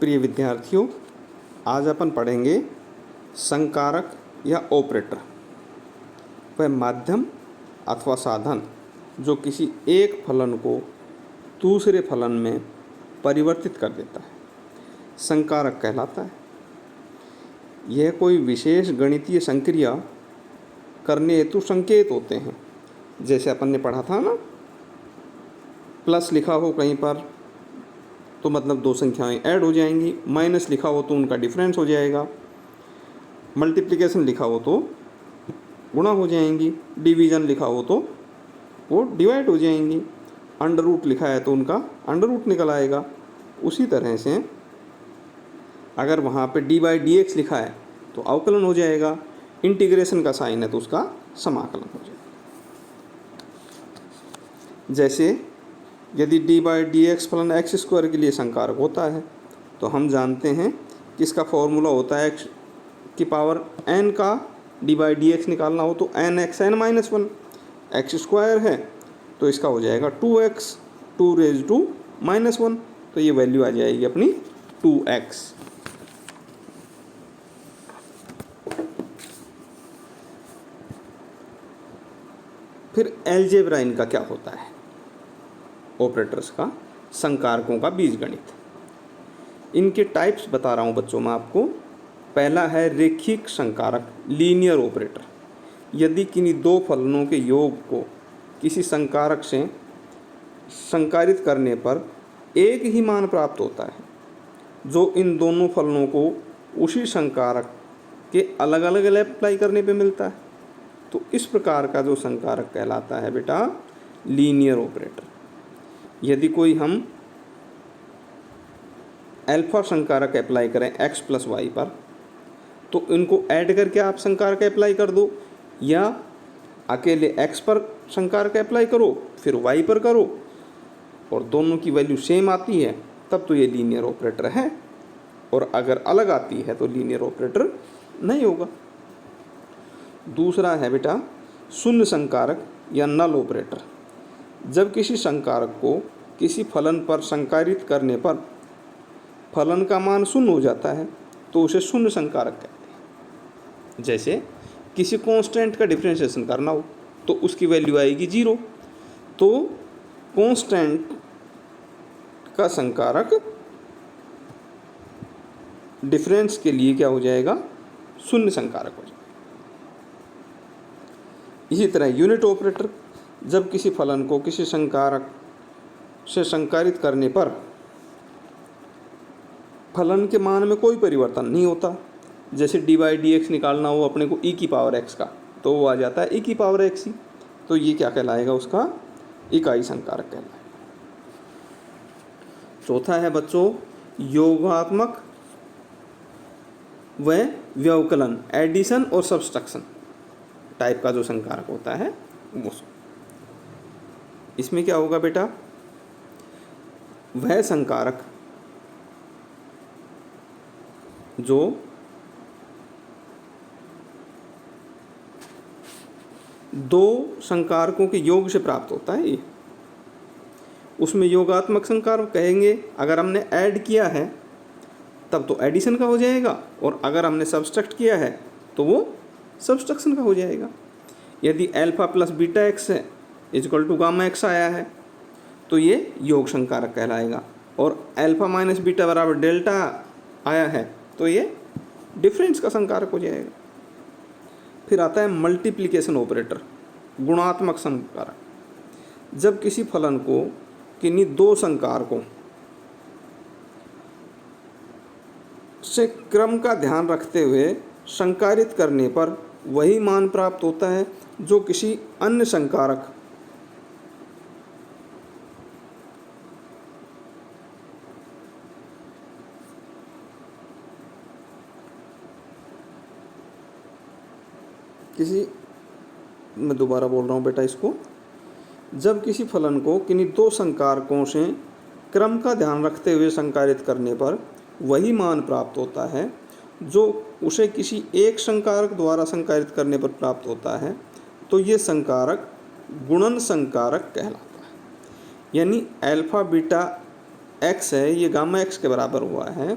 प्रिय विद्यार्थियों, आज अपन पढ़ेंगे संकारक या ऑपरेटर। वह माध्यम अथवा साधन जो किसी एक फलन को दूसरे फलन में परिवर्तित कर देता है, संकारक कहलाता है। यह कोई विशेष गणितीय संक्रिया करने हेतु संकेत होते हैं। जैसे अपन ने पढ़ा था ना, प्लस लिखा हो कहीं पर तो मतलब दो संख्याएं ऐड हो जाएंगी, माइनस लिखा हो तो उनका डिफरेंस हो जाएगा, मल्टीप्लिकेशन लिखा हो तो गुणा हो जाएंगी, डिवीज़न लिखा हो तो वो डिवाइड हो जाएंगी, अंडर रूट लिखा है तो उनका अंडर रूट निकल आएगा। उसी तरह से अगर वहाँ पे डी बाई डी एक्स लिखा है तो अवकलन हो जाएगा, इंटीग्रेशन का साइन है तो उसका समाकलन हो जाएगा। जैसे यदि डी बाई डी एक्स फलन एक्स स्क्वायर के लिए संकारक होता है तो हम जानते हैं कि इसका फॉर्मूला होता है एक्स की पावर एन का डी बाई डी एक्स निकालना हो तो n x n minus one, x square है तो इसका हो जाएगा 2x 2 raise to minus one, तो ये वैल्यू आ जाएगी अपनी 2x। फिर अलजेब्रा इनका क्या होता है, ऑपरेटर्स का, संकारकों का बीजगणित। इनके टाइप्स बता रहा हूँ बच्चों मैं आपको। पहला है रेखिक संकारक, लीनियर ऑपरेटर। यदि किन्हीं दो फलनों के योग को किसी संकारक से संकारित करने पर एक ही मान प्राप्त होता है जो इन दोनों फलनों को उसी संकारक के अलग अलग अप्लाई करने पे मिलता है, तो इस प्रकार का जो संकारक कहलाता है बेटा लीनियर ऑपरेटर। यदि कोई हम अल्फा संकारक अप्लाई करें x प्लस वाई पर तो इनको ऐड करके आप संकारक अप्लाई कर दो, या अकेले x पर संकारक अप्लाई करो फिर y पर करो और दोनों की वैल्यू सेम आती है तब तो ये लीनियर ऑपरेटर है, और अगर अलग आती है तो लीनियर ऑपरेटर नहीं होगा। दूसरा है बेटा शून्य संकारक या नल ऑपरेटर। जब किसी संकारक को किसी फलन पर संकारित करने पर फलन का मान शून्य हो जाता है तो उसे शून्य संकारक कहते हैं। जैसे किसी कांस्टेंट का डिफरेंशिएशन करना हो तो उसकी वैल्यू आएगी 0, तो कांस्टेंट का संकारक डिफरेंस के लिए क्या हो जाएगा, शून्य संकारक हो जाएगा। इसी तरह यूनिट ऑपरेटर, जब किसी फलन को किसी संकारक से संकारित करने पर फलन के मान में कोई परिवर्तन नहीं होता। जैसे डी बाई डी एक्स निकालना हो अपने को e की पावर x का तो वो आ जाता है e की पावर x ही, तो ये क्या कहलाएगा, उसका इकाई संकारक कहलाएगा। चौथा है बच्चों योगात्मक व व्यवकलन, एडिशन और सब्सट्रैक्शन टाइप का जो संकारक होता है वो। इसमें क्या होगा बेटा, वह संकारक जो दो संकारकों के योग से प्राप्त होता है, ये उसमें योगात्मक संकारक कहेंगे। अगर हमने ऐड किया है तब तो एडिशन का हो जाएगा, और अगर हमने सब्सट्रैक्ट किया है तो वो सब्सट्रैक्शन का हो जाएगा। यदि अल्फा प्लस बीटा एक्स है इक्वल टू गामा एक्स आया है तो ये योग संकारक कहलाएगा, और अल्फा माइनस बीटा बराबर डेल्टा आया है तो ये डिफरेंस का संकारक हो जाएगा। फिर आता है मल्टीप्लिकेशन ऑपरेटर, गुणात्मक संकारक। जब किसी फलन को किन्हीं दो संकारकों से क्रम का ध्यान रखते हुए संकारित करने पर वही मान प्राप्त होता है जो किसी अन्य संकारक मैं दोबारा बोल रहा हूँ बेटा इसको। जब किसी फलन को किन्हीं दो संकारकों से क्रम का ध्यान रखते हुए संकारित करने पर वही मान प्राप्त होता है जो उसे किसी एक संकारक द्वारा संकारित करने पर प्राप्त होता है, तो ये संकारक गुणन संकारक कहलाता है। यानी अल्फा बीटा एक्स है ये गामा एक्स के बराबर हुआ है,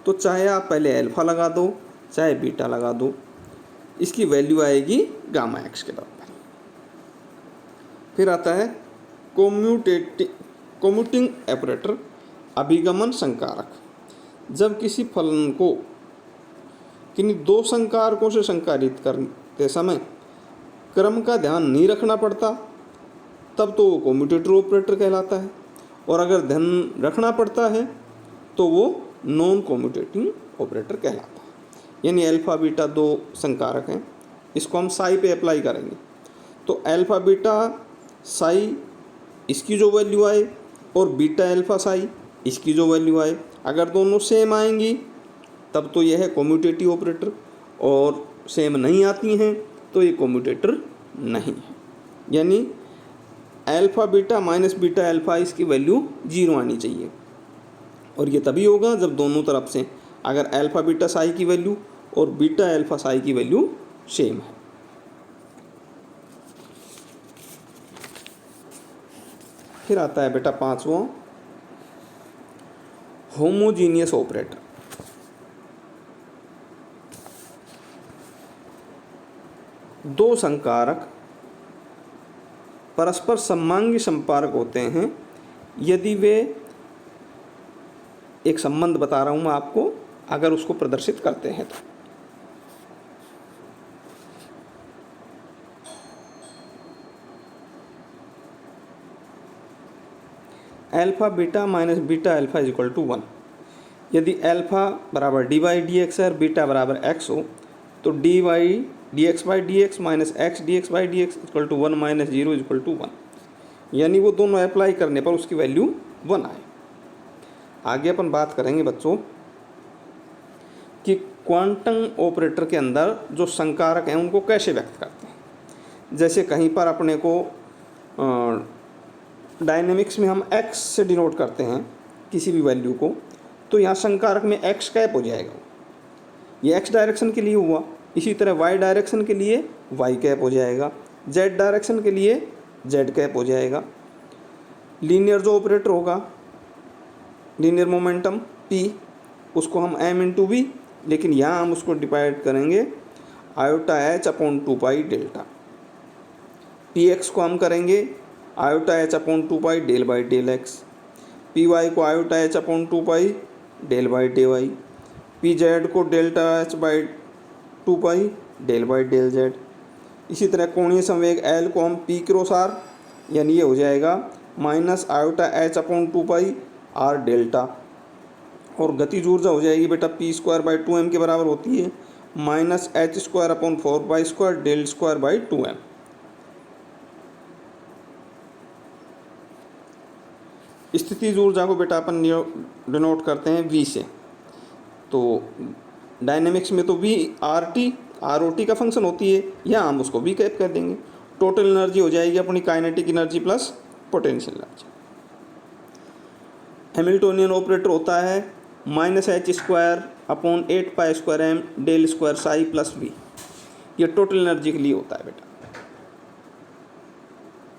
तो चाहे आप पहले अल्फ़ा लगा दो चाहे बीटा लगा दो, इसकी वैल्यू आएगी गामा एक्स के बराबर। फिर आता है कोम्यूटिंग ऑपरेटर, अभिगमन संकारक। जब किसी फलन को किन्हीं दो संकारकों से संकारित करते समय क्रम का ध्यान नहीं रखना पड़ता तब तो वो कोम्यूटेटर ऑपरेटर कहलाता है, और अगर ध्यान रखना पड़ता है तो वो नॉन कोम्यूटेटिंग ऑपरेटर कहलाता है। यानी अल्फ़ा बीटा दो संकारक हैं, इसको हम साई पे अप्लाई करेंगे तो अल्फ़ा बीटा साई इसकी जो वैल्यू आए और बीटा अल्फ़ा साई इसकी जो वैल्यू आए, अगर दोनों सेम आएंगी तब तो यह है कोम्यूटेटिव ऑपरेटर, और सेम नहीं आती हैं तो ये कोम्यूटेटर नहीं है। यानी alpha beta minus beta alpha इसकी वैल्यू 0 आनी चाहिए, और ये तभी होगा जब दोनों तरफ से अगर अल्फ़ा बीटा साई की वैल्यू और बीटा अल्फ़ा साई की वैल्यू सेम है। फिर आता है बेटा पांचवा, होमोजीनियस ऑपरेटर। दो संकारक परस्पर सममांगी संपर्क होते हैं यदि वे, एक संबंध बता रहा हूं मैं आपको, अगर उसको प्रदर्शित करते हैं तो alpha beta minus beta alpha is equal to 1। यदि अल्फ़ा बराबर डी बाई डी एक्स है और बीटा बराबर एक्स हो तो d by d x by d x minus x d x by d x equal to 1 minus 0 is equal to 1। यानी वो दोनों अप्लाई करने पर उसकी वैल्यू 1 आए। आगे अपन बात करेंगे बच्चों कि क्वांटम ऑपरेटर के अंदर जो संकारक हैं उनको कैसे व्यक्त करते हैं। जैसे कहीं पर अपने को डायनेमिक्स में हम x से डिनोट करते हैं किसी भी वैल्यू को, तो यहाँ संकारक में x कैप हो जाएगा, ये x डायरेक्शन के लिए हुआ। इसी तरह y डायरेक्शन के लिए y कैप हो जाएगा, z डायरेक्शन के लिए z कैप हो जाएगा। लीनियर जो ऑपरेटर होगा, लीनियर मोमेंटम p, उसको हम m इंटू v, लेकिन यहाँ हम उसको डिवाइड करेंगे iota h upon 2 pi delta. px को हम करेंगे iota h upon 2 pi del by del x, P Y को iota h upon 2 pi del by del Y, P Z को delta h by 2 pi del by del Z. इसी तरह कोणीय संवेग L को हम पी क्रॉस आर, यानी ये हो जाएगा माइनस आयोटा h अपॉन 2 पाई आर डेल्टा, और गतिज ऊर्जा हो जाएगी बेटा पी स्क्वायर बाई 2m के बराबर होती है minus h square upon 4 pi square del square by 2m। स्थितिज ऊर्जा को बेटा अपन डिनोट करते हैं V से, तो डायनेमिक्स में तो V ROT का फंक्शन होती है, यहाँ हम उसको V कैप कर देंगे। टोटल एनर्जी हो जाएगी अपनी kinetic energy plus potential energy. Hamiltonian operator होता है minus h square upon 8 pi square m del square psi plus V, ये टोटल एनर्जी के लिए होता है बेटा।